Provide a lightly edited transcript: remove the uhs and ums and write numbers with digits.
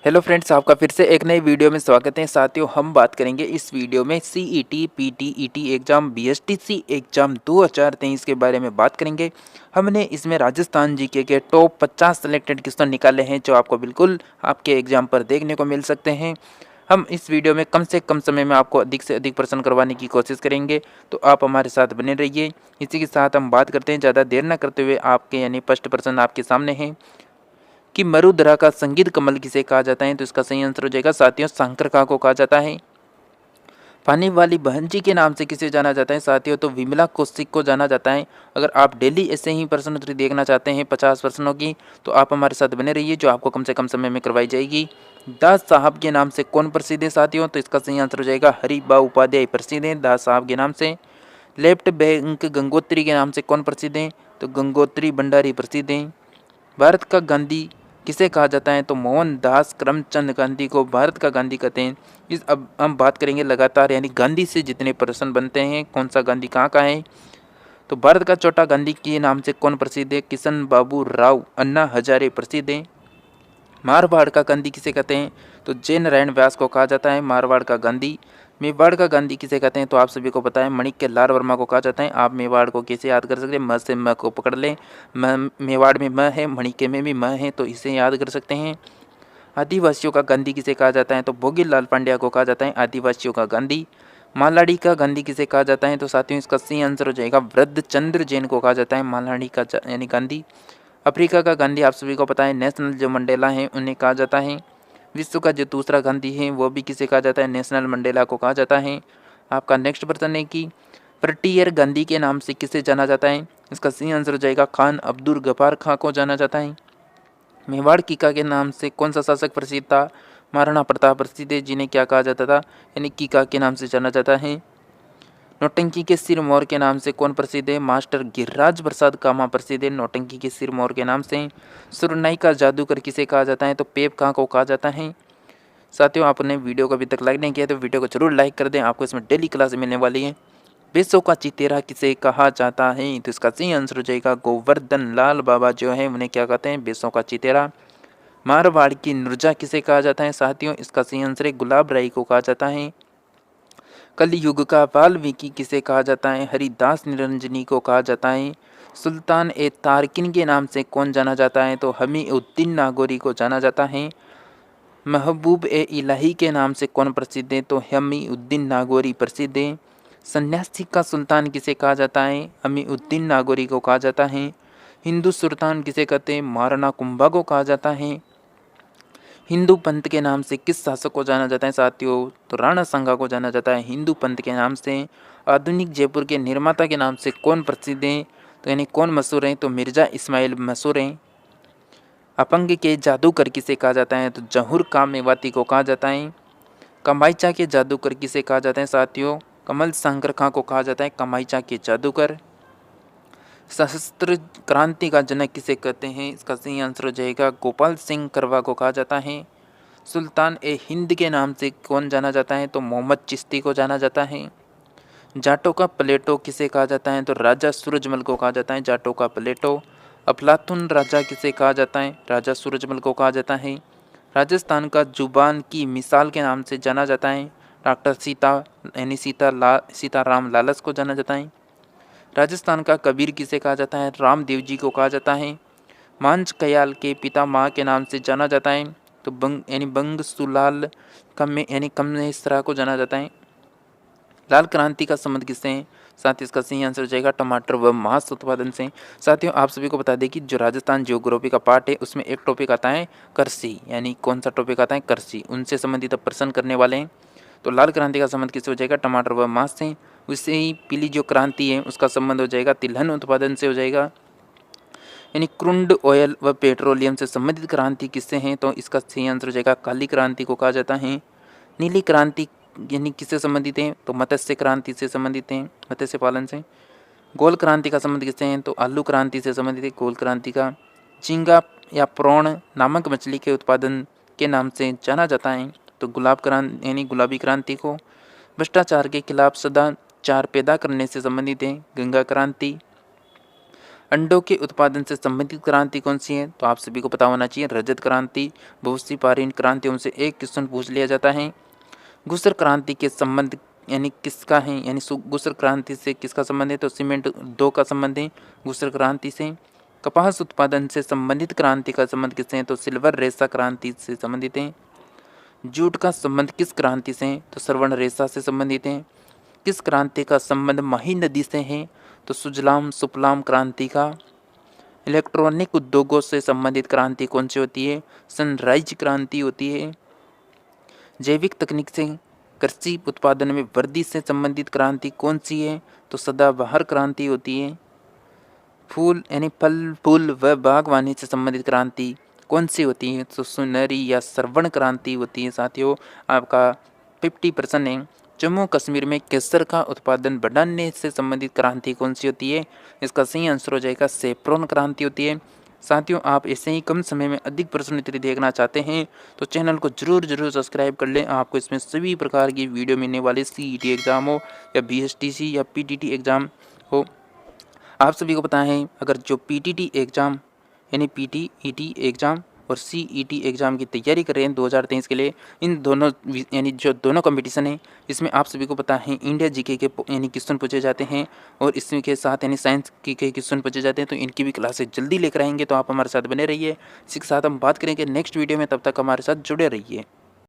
Hello friends, आपका फिर से एक नई वीडियो में स्वागत है। साथियों, हम बात करेंगे इस वीडियो में CET, PTET exam, BSTC exam 2023 के बारे में बात करेंगे। हमने इसमें राजस्थान जीके के टॉप 50 सेलेक्टेड क्वेश्चन निकाले हैं जो आपको बिल्कुल आपके एग्ज़ाम पर देखने को मिल सकते हैं। हम इस वीडियो में कम से कम समय में आपको अधिक से अधिक प्रश्न करवाने की कोशिश करेंगे, तो आप हमारे साथ बने रहिए। इसी के साथ हम बात करते हैं, ज़्यादा देर न करते हुए आपके यानी फर्स्ट प्रश्न आपके सामने है कि मरुधरा का संगीत कमल किसे कहा जाता है। तो इसका सही आंसर हो जाएगा साथियों, शंकरका को कहा जाता है। पानी वाली बहन जी के नाम से किसे जाना जाता है साथियों, तो विमला कौशिक को जाना जाता है। अगर आप डेली ऐसे ही प्रश्नोत्तरी देखना चाहते हैं 50 प्रश्नों की, तो आप हमारे साथ बने रहिए, जो आपको कम से कम समय में करवाई जाएगी। दास साहब के नाम से कौन प्रसिद्ध है साथियों, तो इसका सही आंसर हो जाएगा हरिबा उपाध्याय प्रसिद्ध है दास साहब के नाम से। लेफ्ट बैंक गंगोत्री के नाम से कौन प्रसिद्ध है, तो गंगोत्री भंडारी प्रसिद्ध हैं। भारत का गांधी किसे कहा जाता है, तो मोहनदास करमचंद गांधी को भारत का गांधी कहते हैं। इस अब हम बात करेंगे लगातार, यानी गांधी से जितने प्रश्न बनते हैं, कौन सा गांधी कहाँ का है। तो भारत का छोटा गांधी के नाम से कौन प्रसिद्ध है, किशन बाबू राव अन्ना हजारे प्रसिद्ध हैं। मारवाड़ का गांधी किसे कहते हैं, तो जय नारायण व्यास को कहा जाता है मारवाड़ का गांधी। मेवाड़ का गांधी किसे कहते हैं, तो आप सभी को पता है मणिक के लाल वर्मा को कहा जाता है। आप मेवाड़ को कैसे याद कर सकते हैं, म से म को पकड़ लें, मेवाड़ में म है, मणिके में भी म है, तो इसे याद कर सकते हैं। आदिवासियों का गांधी किसे कहा जाता है, तो भोगी लाल पांड्या को कहा जाता है आदिवासियों का गांधी। मालाड़ी का गांधी किसे कहा जाता है, तो साथियों इसका सही आंसर हो जाएगा वृद्ध चंद्र जैन को कहा जाता है मालाड़ी का यानी गांधी। अफ्रीका का गांधी आप सभी को पता है नेशनल जो मंडेला हैं उन्हें कहा जाता है। विश्व का जो दूसरा गांधी है वो भी किसे कहा जाता है, नेशनल मंडेला को कहा जाता है। आपका नेक्स्ट प्रश्न है कि फ्रंटियर गांधी के नाम से किसे जाना जाता है, इसका सही आंसर हो जाएगा खान अब्दुल गफ्फार खां को जाना जाता है। मेवाड़ कीका के नाम से कौन सा शासक प्रसिद्ध था, महाराणा प्रताप प्रसिद्ध है, जिन्हें क्या कहा जाता था, यानी कीका के नाम से जाना जाता है। नौटंकी के सिरमौर के नाम से कौन प्रसिद्ध है, मास्टर गिरिराज प्रसाद कामा प्रसिद्ध है नौटंकी के सिरमौर के नाम से। सुरनाई का जादूगर किसे कहा जाता है, तो पेप खां को कहा जाता है। साथियों, आपने वीडियो को अभी तक लाइक नहीं किया तो वीडियो को जरूर लाइक कर दें, आपको इसमें डेली क्लास मिलने वाली है। बेसों का चितेरा किसे कहा जाता है, तो इसका सही आंसर हो जाएगा गोवर्धन लाल बाबा जो है उन्हें क्या कहते हैं, बेसों का चितेरा। मारवाड़ की नुरजा किसे कहा जाता है साथियों, इसका सही आंसर है गुलाब राय को कहा जाता है। कलयुग का वाल्मीकि किसे कहा जाता है, हरिदास निरंजनी को कहा जाता है। सुल्तान ए तारकिन के नाम से कौन जाना जाता है, तो हमी उद्दीन नागौरी को जाना जाता है। महबूब ए इलाही के नाम से कौन प्रसिद्ध है, तो हमी उद्दीन नागौरी प्रसिद्ध है। सन्यासी का सुल्तान किसे कहा जाता है, हमी उद्दीन नागौरी को कहा जाता है। हिंदू सुल्तान किसे कहते हैं, महाराणा कुंभा को कहा जाता है। हिंदू पंथ के नाम से किस शासक को जाना जाता है साथियों, तो राणा सांगा को जाना जाता है हिंदू पंथ के नाम से। आधुनिक जयपुर के निर्माता के नाम से कौन प्रसिद्ध हैं, तो यानी कौन मशहूर हैं, तो मिर्जा इस्माइल मशहूर हैं। अपंग के जादूगर किसे कहा जाता है, तो जहूर का मेवाती को कहा जाता है। कमाईचा के जादूगर किसे कहा जाता है साथियों, कमल शंकर खां को कहा जाता है कमाईचा के जादूगर। सशस्त्र क्रांति का जनक किसे कहते हैं, इसका सही आंसर हो जाएगा गोपाल सिंह करवा को कहा जाता है। सुल्तान ए हिंद के नाम से कौन जाना जाता है, तो मोहम्मद चिश्ती को जाना जाता है। जाटों का प्लेटो किसे कहा जाता है, तो राजा सूरजमल को कहा जाता है जाटों का प्लेटो। अफलातून राजा किसे कहा जाता है, राजा सूरजमल को कहा जाता है। राजस्थान का जुबान की मिसाल के नाम से जाना जाता है डॉक्टर सीता यानी सीताराम लालस को जाना जाता है। राजस्थान का कबीर किसे कहा जाता है, रामदेव जी को कहा जाता है। मांझ कयाल के पिता माँ के नाम से जाना जाता है, तो बंग सुलाल यानी कम्मेसरा को जाना जाता है। लाल क्रांति का संबंध किससे है, साथ ही इसका सही आंसर हो जाएगा टमाटर व मांस उत्पादन से। साथियों, आप सभी को बता दें कि जो राजस्थान जियोग्राफी का पार्ट है उसमें एक टॉपिक आता है कृषि, यानी कौन सा टॉपिक आता है, कृषि, उनसे संबंधित प्रश्न करने वाले हैं। तो लाल क्रांति का संबंध किससे हो जाएगा, टमाटर व मांस से। उससे ही पीली जो क्रांति है उसका संबंध हो जाएगा तिलहन उत्पादन से हो जाएगा। यानी क्रूड ऑयल व पेट्रोलियम से संबंधित क्रांति किससे हैं, तो इसका सही आंसर हो जाएगा काली क्रांति को कहा जाता है। नीली क्रांति यानी किससे संबंधित है, तो मत्स्य क्रांति से संबंधित हैं, मत्स्य पालन से। गोल क्रांति का संबंध किससे है, तो आलू क्रांति से संबंधित है गोल क्रांति का। झींगा या प्रौण नामक मछली के उत्पादन के नाम से जाना जाता है, तो गुलाब क्रांति यानी गुलाबी क्रांति को। भ्रष्टाचार के खिलाफ सदाचार पैदा करने से संबंधित है गंगा क्रांति। अंडों के उत्पादन से संबंधित क्रांति कौन सी है? तो आप सभी को पता होना चाहिए रजत क्रांति। बहुत सी बार इन क्रांतियों से एक क्वेश्चन पूछ लिया जाता है। घुसर क्रांति के संबंध यानी किसका है, यानी घुसर क्रांति से किसका संबंध है? तो सीमेंट 2 का संबंध है घुसर क्रांति से। कपास उत्पादन से संबंधित क्रांति का संबंध किससे है? तो सिल्वर रेशा क्रांति से संबंधित है। जूट का संबंध किस क्रांति से है? तो श्रवण रेशा से संबंधित है। किस क्रांति का संबंध मही नदी से है? तो सुजलाम सुफलाम क्रांति का। इलेक्ट्रॉनिक उद्योगों से संबंधित क्रांति कौन सी होती है? सनराइज क्रांति होती है। जैविक तकनीक से कृषि उत्पादन में वृद्धि से संबंधित क्रांति कौन सी है? तो सदाबहार क्रांति होती है। फूल यानी फल फूल व बागवानी से संबंधित क्रांति कौन सी होती है? तो सुनहरी या श्रवण क्रांति होती है। साथियों आपका 50% है। जम्मू कश्मीर में केसर का उत्पादन बढ़ाने से संबंधित क्रांति कौन सी होती है? इसका सही आंसर हो जाएगा सेफ्रॉन क्रांति होती है। साथियों आप ऐसे ही कम समय में अधिक प्रश्न उत्तरी देखना चाहते हैं तो चैनल को जरूर सब्सक्राइब कर लें। आपको इसमें सभी प्रकार की वीडियो मिलने वाले, CET एग्ज़ाम हो या BSTC या PTT एग्ज़ाम हो। आप सभी को पता है अगर जो PTT एग्ज़ाम यानी PTET एग्ज़ाम और CET एग्ज़ाम की तैयारी कर रहे हैं 2023 के लिए, इन दोनों यानी जो दोनों कंपटीशन है इसमें आप सभी को पता है इंडिया जीके के यानी क्वेश्चन पूछे जाते हैं और इसमें के साथ यानी साइंस के क्वेश्चन पूछे जाते हैं। तो इनकी भी क्लासेस जल्दी लेकर आएंगे, तो आप हमारे साथ बने रहिए। इसी के साथ हम बात करेंगे नेक्स्ट वीडियो में, तब तक हमारे साथ जुड़े रहिए।